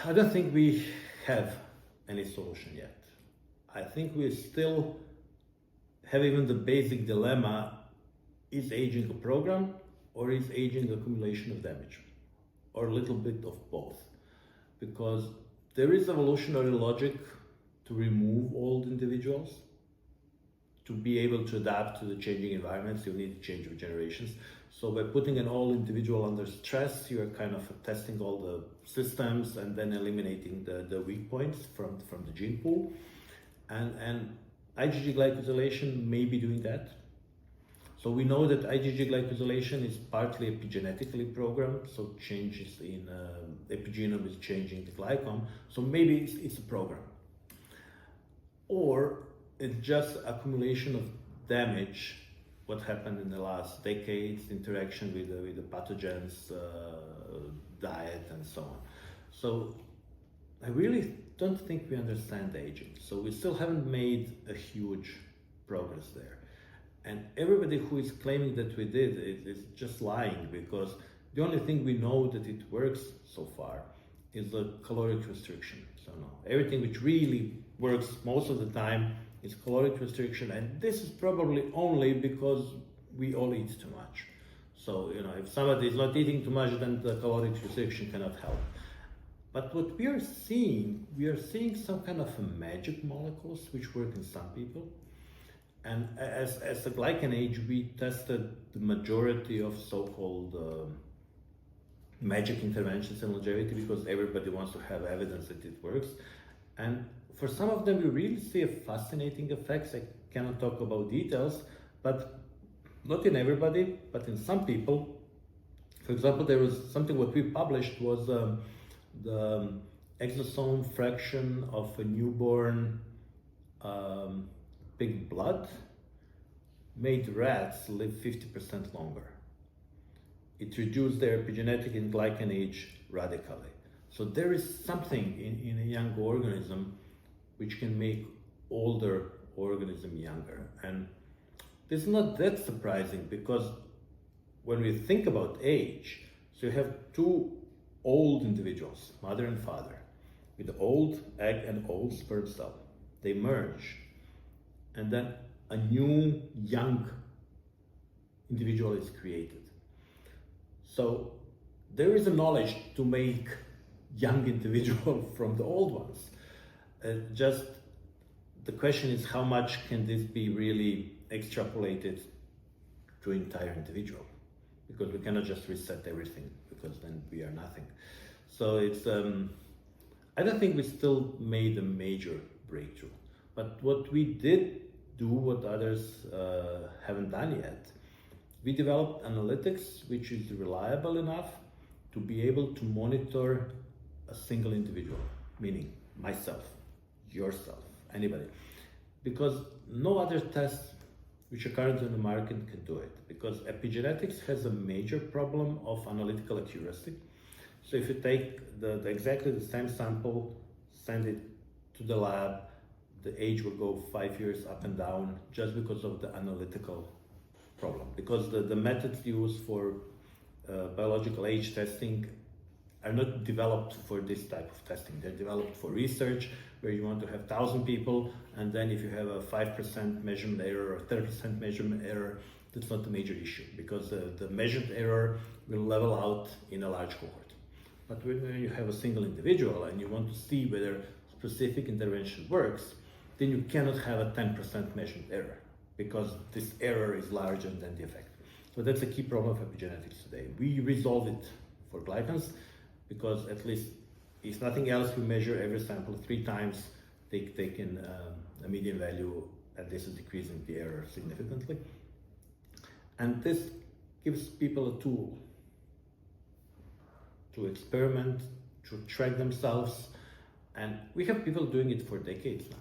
I don't think we have any solution yet. I think we still have even the basic dilemma, is aging a program or is aging accumulation of damage? Or a little bit of both. Because there is evolutionary logic to remove old individuals. To be able to adapt to the changing environments, you need change of generations. So by putting an old individual under stress, you are kind of testing all the systems and then eliminating the weak points from the gene pool. And IgG glycosylation may be doing that. So we know that IgG glycosylation is partly epigenetically programmed, so changes in epigenome is changing the glycome, so maybe it's a program. Or it's just accumulation of damage, what happened in the last decades, interaction with the pathogens, diet and so on. So I really don't think we understand aging. So we still haven't made a huge progress there. And everybody who is claiming that we did is just lying, because the only thing we know that it works so far is the caloric restriction. So no, everything which really works most of the time is caloric restriction, and this is probably only because we all eat too much. So, if somebody is not eating too much, then the caloric restriction cannot help. But what we are seeing some kind of magic molecules which work in some people. And as a glycan age, we tested the majority of so-called magic interventions in longevity, because everybody wants to have evidence that it works. And for some of them, we really see a fascinating effects. I cannot talk about details, but not in everybody, but in some people. For example, there was something what we published was the exosome fraction of a newborn pig blood made rats live 50% longer. It reduced their epigenetic and glycan age radically. So there is something in a young organism which can make older organism younger. And this is not that surprising, because when we think about age, so you have two old individuals, mother and father, with the old egg and old sperm cell. They merge, and then a new young individual is created. So there is a knowledge to make young individual from the old ones. Just the question is, how much can this be really extrapolated to entire individual? Because we cannot just reset everything, because then we are nothing. So it's I don't think we still made a major breakthrough. But what we did do, what others haven't done yet, we developed analytics which is reliable enough to be able to monitor a single individual, meaning myself, yourself, anybody. Because no other tests which are currently on the market can do it. Because epigenetics has a major problem of analytical accuracy. So if you take exactly the same sample, send it to the lab, the age will go 5 years up and down just because of the analytical problem. Because the methods used for biological age testing are not developed for this type of testing. They're developed for research, where you want to have 1,000 people, and then if you have a 5% measurement error or 30% measurement error, that's not a major issue, because the measured error will level out in a large cohort. But when you have a single individual and you want to see whether specific intervention works, then you cannot have a 10% measured error, because this error is larger than the effect. So that's a key problem of epigenetics today. We resolve it for glycans, because at least, if nothing else, we measure every sample 3 times, take in a median value, and this is decreasing the error significantly. And this gives people a tool to experiment, to track themselves. And we have people doing it for decades now.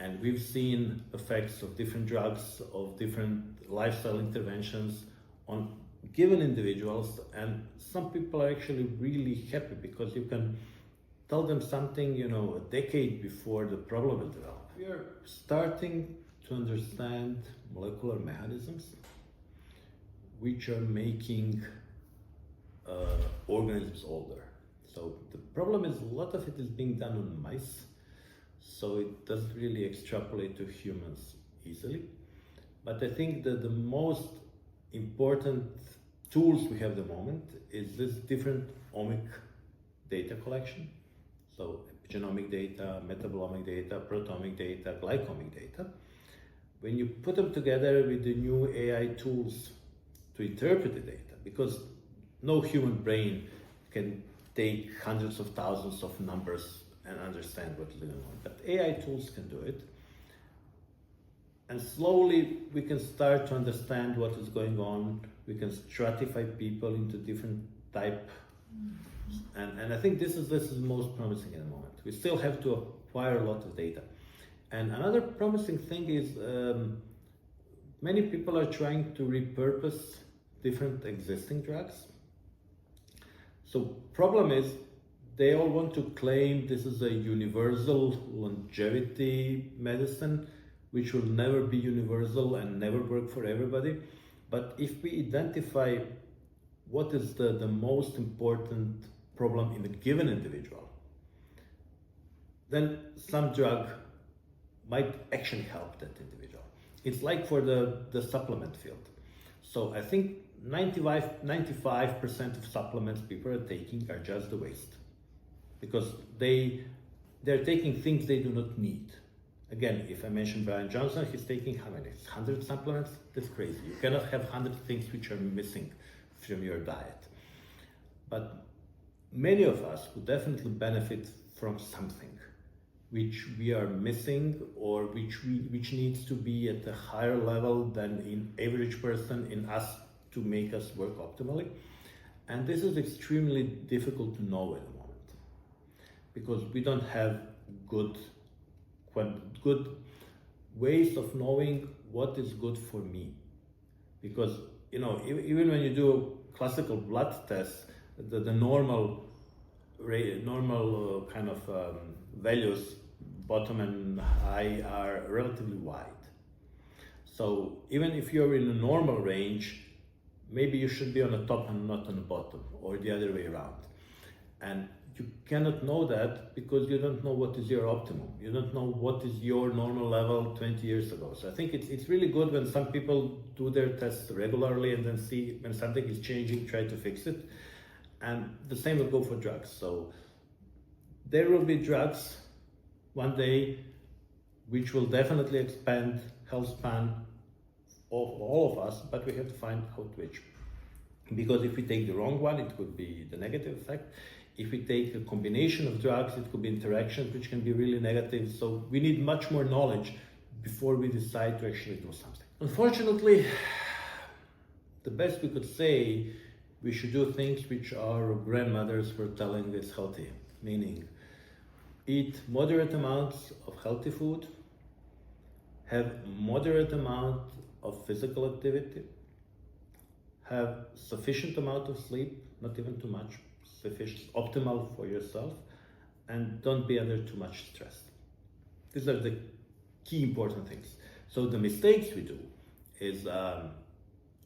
And we've seen effects of different drugs, of different lifestyle interventions on given individuals, and some people are actually really happy, because you can tell them something, a decade before the problem will develop. We are starting to understand molecular mechanisms which are making organisms older. So the problem is a lot of it is being done on mice, so it doesn't really extrapolate to humans easily. But I think that the most important tools we have at the moment is this different omic data collection. So genomic data, metabolomic data, proteomic data, glycomic data. When you put them together with the new AI tools to interpret the data, because no human brain can take hundreds of thousands of numbers and understand what's going on, but AI tools can do it. And slowly we can start to understand what is going on. We can stratify people into different type. And I think this is most promising at the moment. We still have to acquire a lot of data. And another promising thing is many people are trying to repurpose different existing drugs. So problem is they all want to claim this is a universal longevity medicine, which will never be universal and never work for everybody. But if we identify what is the most important problem in a given individual, then some drug might actually help that individual. It's like for the supplement field. So I think 95% of supplements people are taking are just a waste, because they're taking things they do not need. Again, if I mention Brian Johnson, he's taking how many? 100 supplements? That's crazy. You cannot have 100 things which are missing from your diet. But many of us would definitely benefit from something which we are missing, or which needs to be at a higher level than in average person in us to make us work optimally. And this is extremely difficult to know at the moment, because we don't have good ways of knowing what is good for me. Because, you know, even when you do classical blood tests, the normal kind of values, bottom and high, are relatively wide. So even if you're in a normal range, maybe you should be on the top and not on the bottom, or the other way around. And you cannot know that because you don't know what is your optimum. You don't know what is your normal level 20 years ago. So I think it's really good when some people do their tests regularly and then see when something is changing, try to fix it. And the same will go for drugs. So there will be drugs one day which will definitely expand health span of all of us, but we have to find out which. Because if we take the wrong one, it could be the negative effect. If we take a combination of drugs, it could be interactions which can be really negative. So we need much more knowledge before we decide to actually do something. Unfortunately, the best we could say, we should do things which our grandmothers were telling is healthy, meaning eat moderate amounts of healthy food, have moderate amount of physical activity, have sufficient amount of sleep, not even too much, sufficient, optimal for yourself, and don't be under too much stress. These are the key important things. So the mistakes we do is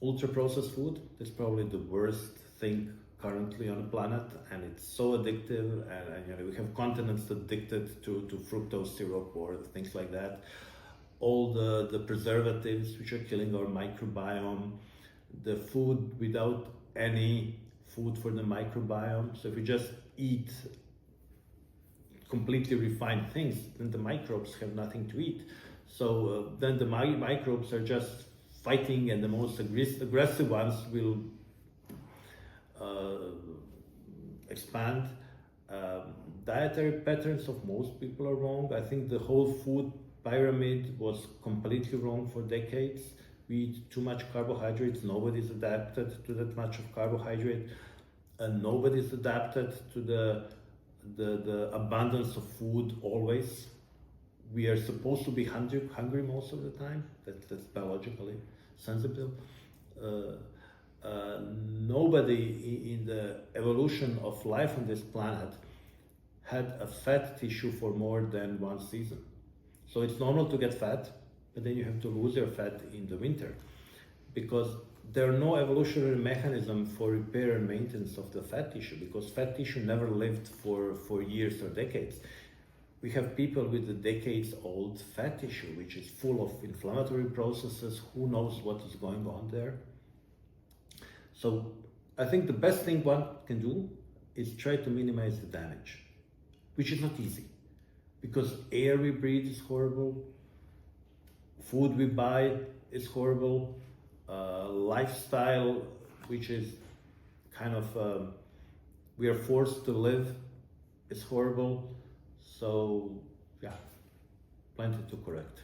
ultra processed food. That's probably the worst thing currently on the planet, and it's so addictive, and you know, we have continents addicted to fructose syrup or things like that. All the preservatives which are killing our microbiome, the food without any food for the microbiome. So if we just eat completely refined things, then the microbes have nothing to eat. So then the microbes are just fighting, and the most aggressive ones will expand. Dietary patterns of most people are wrong. I think the whole food pyramid was completely wrong for decades. We eat too much carbohydrates. Nobody's adapted to that much of carbohydrate, and nobody's adapted to the abundance of food always. We are supposed to be hungry most of the time. That's biologically sensible. Nobody in the evolution of life on this planet had a fat tissue for more than one season. So it's normal to get fat, but then you have to lose your fat in the winter, because there are no evolutionary mechanism for repair and maintenance of the fat tissue, because fat tissue never lived for years or decades. We have people with a decades-old fat tissue, which is full of inflammatory processes. Who knows what is going on there? So I think the best thing one can do is try to minimize the damage, which is not easy, because air we breathe is horrible, food we buy is horrible, lifestyle, which is kind of we are forced to live, is horrible. So yeah, plenty to correct.